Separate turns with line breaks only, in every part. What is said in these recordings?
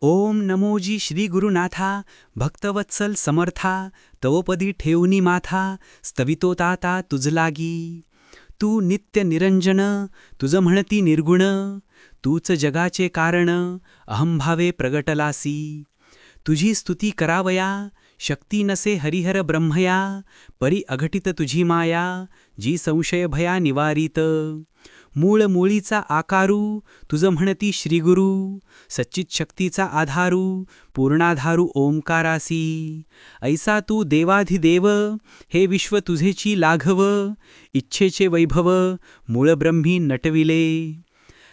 ओम नमोजी श्री गुरुनाथा भक्तवत्सल समर्था तवपदी ठेवनी माथा स्तवितो ताता तुझ लागी. तू नित्य निरंजन तुझ म्हणती निर्गुण तूच जगाचे कारण अहंभावे प्रगटलासी. तुझी स्तुती करावया शक्ती नसे हरिहर ब्रह्मया परी अघटित तुझी माया जी संशय भया निवारित. मूळ मुळीचा आकारू तुझ म्हणती श्रीगुरु सच्चित शक्तीचा आधारू पूर्णाधारू ओंकारासी. ऐसा तू देवाधिदेव हे विश्व तुझेची लाघव इच्छेचे वैभव मूळ ब्रह्मी नटविले.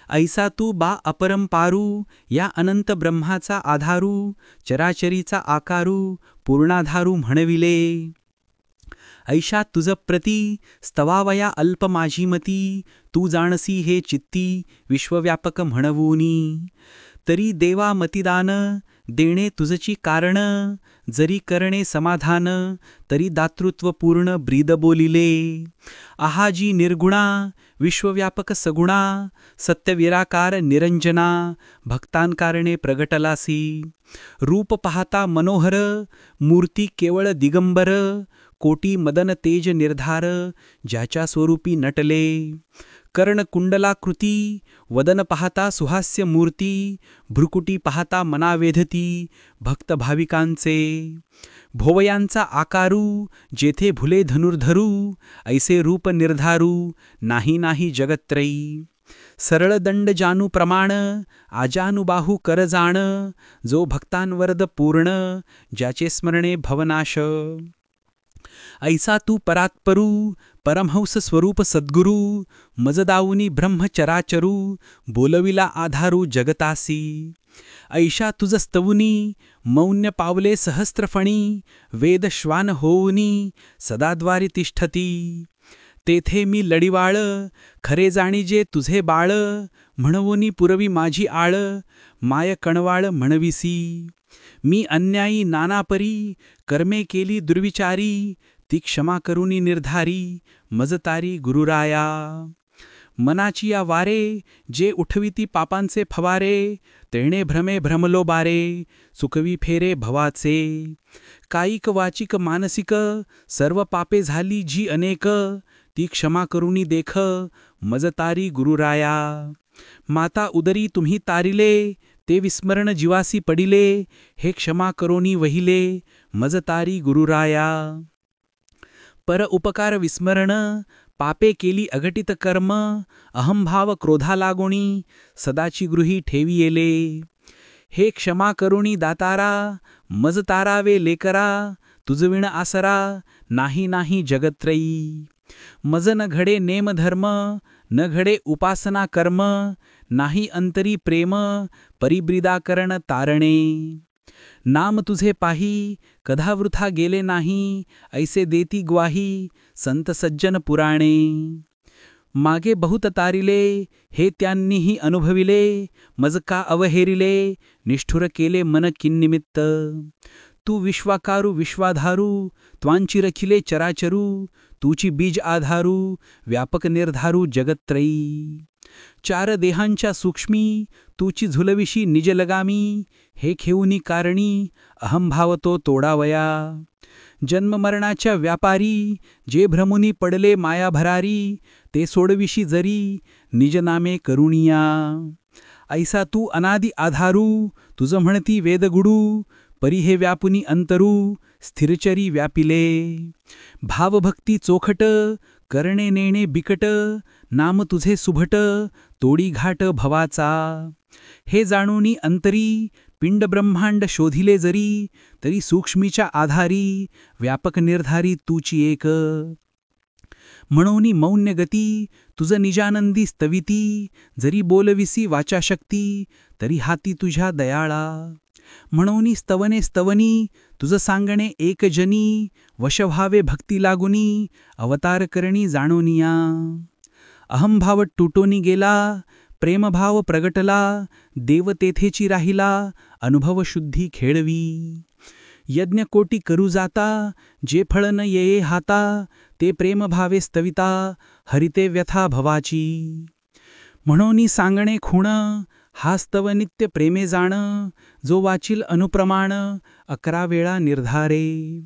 ऐसा तू बा अपरंपारू या अनंत ब्रह्माचा आधारू चराचरीचा आकारू पूर्णाधारू म्हणविले. ऐशा तुझ प्रती स्तवावया अल्प माझी मती तू जाणसी हे चित्ती विश्वव्यापक म्हणवूनी. तरी देवा मतिदान देणे तुझची कारण जरी करणे समाधान तरी दातृत्व पूर्ण ब्रीद बोलिले. आहाजी निर्गुणा विश्वव्यापक सगुणा सत्यविराकार निरंजना भक्तांकारणे प्रगटलासी. रूप पाहता मनोहर मूर्ती केवळ दिगंबर कोटी मदन तेज निर्धार ज्याच्या स्वरूपी नटले. कर्णकुंडलाकृती वदन पाहता सुहास्य मूर्ती भ्रुकुटी पाहता मनावेधती भक्त भाविकांचे. भोवयांचा आकारू जेथे भुले धनुर्धरू ऐसे रूप निर्धारू नाही नाही जगत्त्रयी. सरळ दंड जानू प्रमाण आजानुबाहू कर जाण जो भक्तांवरद पूर्ण ज्याचे स्मरणे भवनाश. ऐसा तू परात्परू परमहंस स्वरूप सद्गुरू मजदाऊनी ब्रह्मचराचरू बोलविला आधारू जगतासी. ऐशा तुझ स्तवुनी मौन्य पावले सहस्त्रफणी वेद श्वान होऊनी सदाद्वारी तिष्ठती. तेथे मी लढिवाळ खरे जाणीजे तुझे बाळ म्हणवोनी पुरवी माझी आळ माय कणवाळ म्हणविसी. मी अन्यायी नानापरी कर्मे केली दुर्विचारी ती क्षमा करुनी निर्धारी मजतारी गुरुराया. मनाची या वारे जे उठविती पापांचे फवारे तेणे भ्रमे भ्रमलो बारे चुकवी फेरे भवाचे. कायिक वाचिक मानसिक सर्व पापे झाली जी अनेक ती क्षमा करुनी देख मजतारी गुरुराया. माता उदरी तुम्ही तारिले ते विस्मरण जीवासी पडिले हे क्षमा करोनी वहिले मजतारी गुरुराया. पर उपकार विस्मरण पापे केली अघटित कर्म अहंभाव क्रोधा लागोणी सदाची गृही ठेवी येले. हे क्षमा करुणी दातारा मज तारावे लेकरा तुझविण आसरा नाही नाही जगत्त्रयी. मज न घडे नेमधर्म न घडे उपासना कर्म नाही अंतरी प्रेम परिब्रीदाकरण तारणे. नाम तुझे पाही कधा वृथा गेले नाही ऐसे देती ग्वाही संत सज्जन पुराणे. मागे बहुत तारिले हे त्यांनीही अनुभविले मज का अवहेरिले निष्ठुर केले मन किन्निमित्त. तू विश्वाकारू विश्वाधारू त्वांची रखिले चराचरू तूची बीज आधारू व्यापक निर्धारू जगत्त्रयी. चार देहांच्या सूक्ष्मी तूची झुलविशी निज लगामी हे खेऊनी कारणी अहंभाव तो तोडावया. जन्ममरणाच्या व्यापारी जे भ्रमुनी पडले माया भरारी ते सोडविशी जरी निज नामे करुणिया. ऐसा तू अनादि आधारू तुझ म्हणती वेदगुडू परी हे व्यापुनी अंतरू स्थिरचरी व्यापिले. भावभक्ती चोखट करणे नेणे बिकट नाम तुझे सुभट तोडी घाट भवाचा. हे जाणूनी अंतरी पिंड ब्रह्मांड शोधिले जरी तरी सूक्ष्मीच्या आधारी व्यापक निर्धारी तूची एक. म्हणूनी मौन्य गती तुझ निजानंदी स्तविती जरी बोलविसी वाचाशक्ती तरी हाती तुझ्या दयाळा. म्हणूनी स्तवने स्तवनी तुझ सांगणे एक जनी वश व्हावे भक्ती लागुनी अवतार करणी जाणोनिया. अहंभाव तुटोनी गेला प्रेमभाव प्रगटला देव तेथेची राहिला अनुभव शुद्धी खेळवी. यज्ञ कोटी करू जाता जे फळ न येये हाता ते प्रेमभावे स्तविता हरिते व्यथा भवाची. म्हणूनी सांगणे खुण हा स्तव नित्य प्रेमे जाण, जो वाचिल अनुप्रमाण 11 वेळा निर्धारे.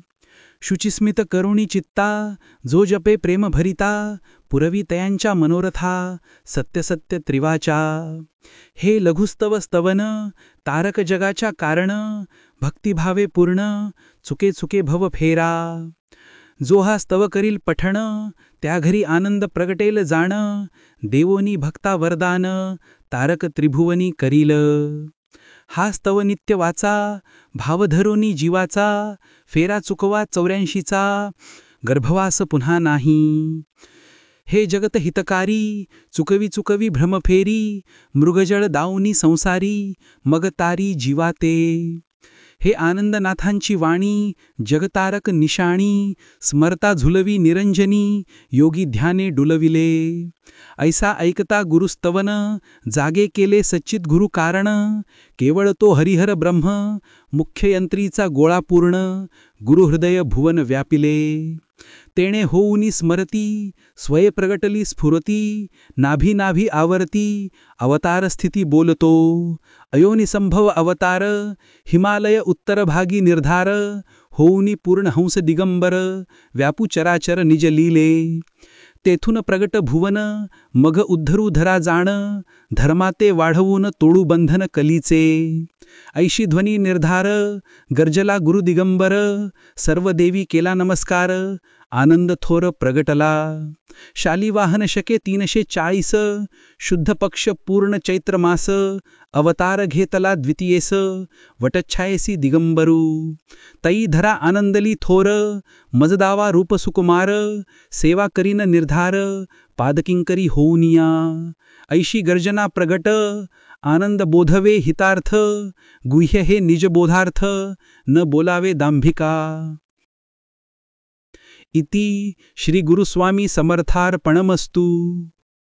शुचिस्मित करुणी चित्ता, जो जपे प्रेम भरिता, पुरवी तयांच्या मनोरथा सत्य सत्य त्रिवाचा. हे लघुस्तव स्तवन, तारक जगाच्या कारण, भक्तिभावे पूर्ण, चुके चुके भव फेरा. जो हा स्तव करील पठण, त्या घरी आनंद प्रगटेल जाण, देवोनी भक्ता वरदान, तारक त्रिभुवनी करील. हा स्तव नित्य वाचा, भाव धरोनी जीवाचा, फेरा चुकवा 84चा, गर्भवास पुन्हा नाही. हे जगत हितकारी, चुकवी चुकवी भ्रमफेरी, मृगजळ दाऊनी संसारी, मग तारी जीवाते. हे आनंदनाथांची वाणी, जगतारक निशाणी, स्मरता झुलवी निरंजनी, योगी ध्याने डुलविले. ऐसा ऐकता गुरुस्तवन, जागे केले सच्चित गुरु कारण, केवळ तो हरिहर ब्रह्म, मुख्य यंत्रीचा गोळा पूर्ण, गुरुहृदय भुवन व्यापिले. तेणे होऊनी स्मरती, स्वये प्रगटली स्फुरती, नाभी नाभी आवर्ती, अवतार स्थिती बोलतो. अयोनिसंभव अवतार, हिमालय उत्तरभागी निर्धार, होऊनी पूर्ण हंस दिगंबर, व्यापू चराचर निज लीले. तेथून प्रगट भुवन, मग उद्धरू धरा जाण, धर्माते वाढवून तोडू बंधन कलीचे. ऐशी ध्वनी निर्धार, गर्जला गुरु दिगंबर, सर्व देवी केला नमस्कार, आनंद थोर प्रगटला. शालिवाहन शके 340, शुद्ध पक्ष पूर्ण चैत्र मास, अवतार घेतला द्वितीयेस, वटच्छायसी दिगंबरू. तई धरा आनंदली थोर, मजदावा रूप सुकुमार, सेवा करीन निर्धार, पादकिंकरी होऊनिया. ऐशी गर्जना प्रगट, आनंद बोधवे हितार्थ, गुह्य हे निजबोधार्थ, न बोलावे दांभिका. इति श्री गुरुस्वामी समर्थार्पणमस्तु.